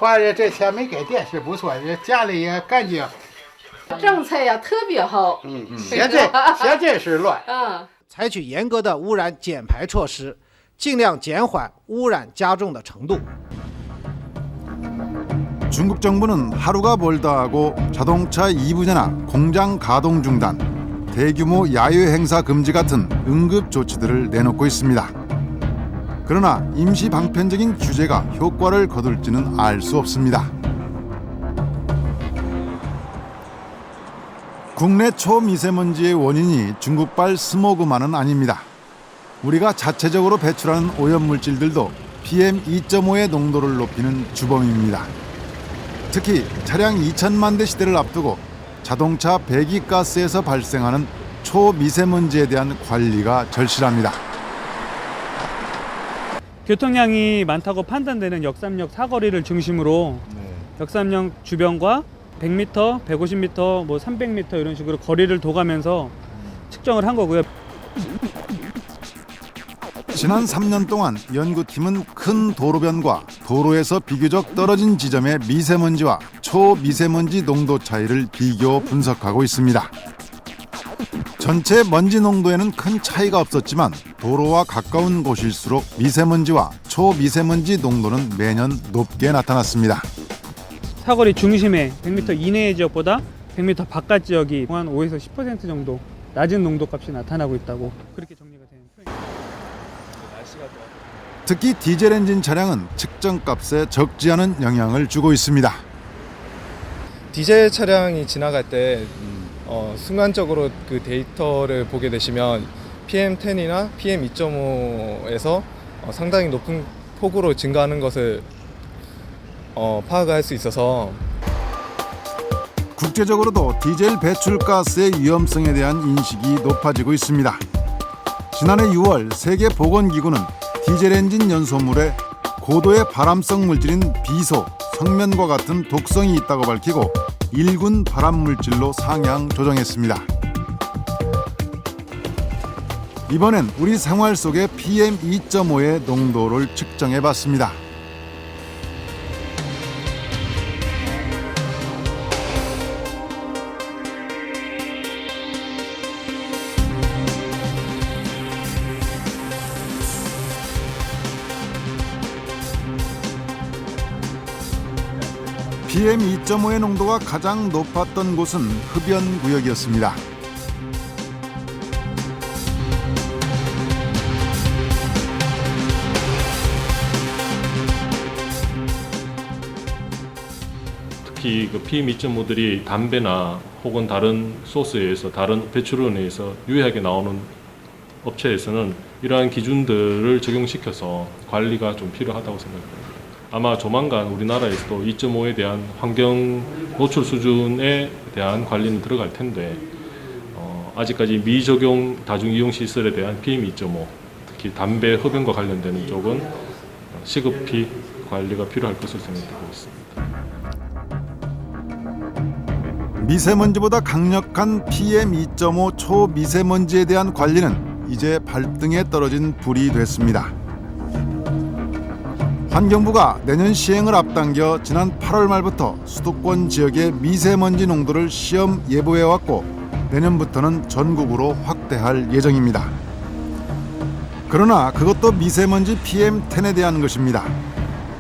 花的这钱没给电是不错，家里也干净。政策呀特别好。现在是乱。采取严格的污染减排措施，尽量减缓污染加重的程度。 중국 정부는 하루가 멀다 하고 자동차 2부제나 공장 가동 중단, 대규모 야외 행사 금지 같은 응급 조치들을 내놓고 있습니다. 그러나 임시 방편적인 규제가 효과를 거둘지는 알 수 없습니다. 국내 초미세먼지의 원인이 중국발 스모그만은 아닙니다. 우리가 자체적으로 배출하는 오염물질들도 PM2.5의 농도를 높이는 주범입니다. 특히 차량 2천만 대 시대를 앞두고 자동차 배기가스에서 발생하는 초미세먼지에 대한 관리가 절실합니다. 교통량이 많다고 판단되는 역삼역 사거리를 중심으로 역삼역 주변과 100m, 150m, 뭐 300m 이런 식으로 거리를 둬가면서 측정을 한 거고요. 지난 3년 동안 연구팀은 큰 도로변과 도로에서 비교적 떨어진 지점의 미세먼지와 초미세먼지 농도 차이를 비교 분석하고 있습니다. 전체 먼지 농도에는 큰 차이가 없었지만 도로와 가까운 곳일수록 미세먼지와 초미세먼지 농도는 매년 높게 나타났습니다. 사거리 중심에 100m 이내의 지역보다 100m 바깥 지역이 한 5에서 10% 정도 낮은 농도값이 나타나고 있다고 그렇게 정리가 되는 표현입니다. 특히 디젤 엔진 차량은 측정값에 적지 않은 영향을 주고 있습니다. 디젤 차량이 지나갈 때 순간적으로 그 데이터를 보게 되시면 PM10이나 PM2.5에서 상당히 높은 폭으로 증가하는 것을 파악할 수 있어서 국제적으로도 디젤 배출가스의 위험성에 대한 인식이 높아지고 있습니다. 지난해 6월 세계보건기구는 디젤 엔진 연소물에 고도의 발암성 물질인 비소, 성면과 같은 독성이 있다고 밝히고 1군 발암물질로 상향 조정했습니다. 이번엔 우리 생활 속의 PM2.5의 농도를 측정해봤습니다. PM2.5의 농도가 가장 높았던 곳은 흡연구역이었습니다. 특히 그 PM2.5들이 담배나 혹은 다른 소스에 의해서 다른 배출원에 의해서 유해하게 나오는 업체에서는 이러한 기준들을 적용시켜서 관리가 좀 필요하다고 생각합니다. 아마 조만간 우리나라에서도 2.5에 대한 환경 노출 수준에 대한 관리는 들어갈 텐데 아직까지 미적용 다중이용시설에 대한 PM2.5 특히 담배 흡연과 관련되는 쪽은 시급히 관리가 필요할 것으로 생각되고 있습니다. 미세먼지보다 강력한 PM2.5 초미세먼지에 대한 관리는 이제 발등에 떨어진 불이 됐습니다. 환경부가 내년 시행을 앞당겨 지난 8월 말부터 수도권 지역의 미세먼지 농도를 시험 예보해왔고 내년부터는 전국으로 확대할 예정입니다. 그러나 그것도 미세먼지 PM10에 대한 것입니다.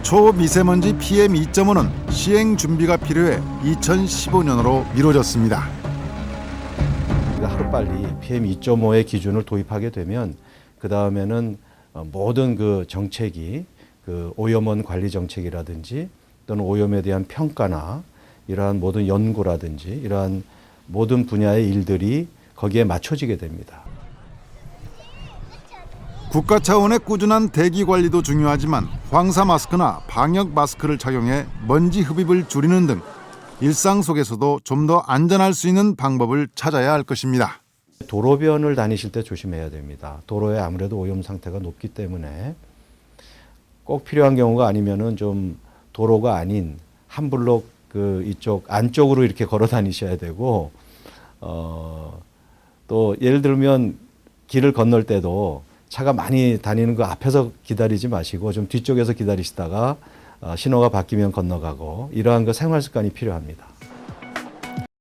초미세먼지 PM2.5는 시행 준비가 필요해 2015년으로 미뤄졌습니다. 하루빨리 PM2.5의 기준을 도입하게 되면 그 다음에는 모든 그 정책이 그 오염원 관리 정책이라든지 또는 오염에 대한 평가나 이러한 모든 연구라든지 이러한 모든 분야의 일들이 거기에 맞춰지게 됩니다. 국가 차원의 꾸준한 대기 관리도 중요하지만 황사 마스크나 방역 마스크를 착용해 먼지 흡입을 줄이는 등 일상 속에서도 좀 더 안전할 수 있는 방법을 찾아야 할 것입니다. 도로변을 다니실 때 조심해야 됩니다. 도로에 아무래도 오염 상태가 높기 때문에 꼭 필요한 경우가 아니면은 좀 도로가 아닌 한 블록 그 이쪽 안쪽으로 이렇게 걸어 다니셔야 되고 또 예를 들면 길을 건널 때도 차가 많이 다니는 거 앞에서 기다리지 마시고 좀 뒤쪽에서 기다리시다가 신호가 바뀌면 건너가고 이러한 그 생활 습관이 필요합니다.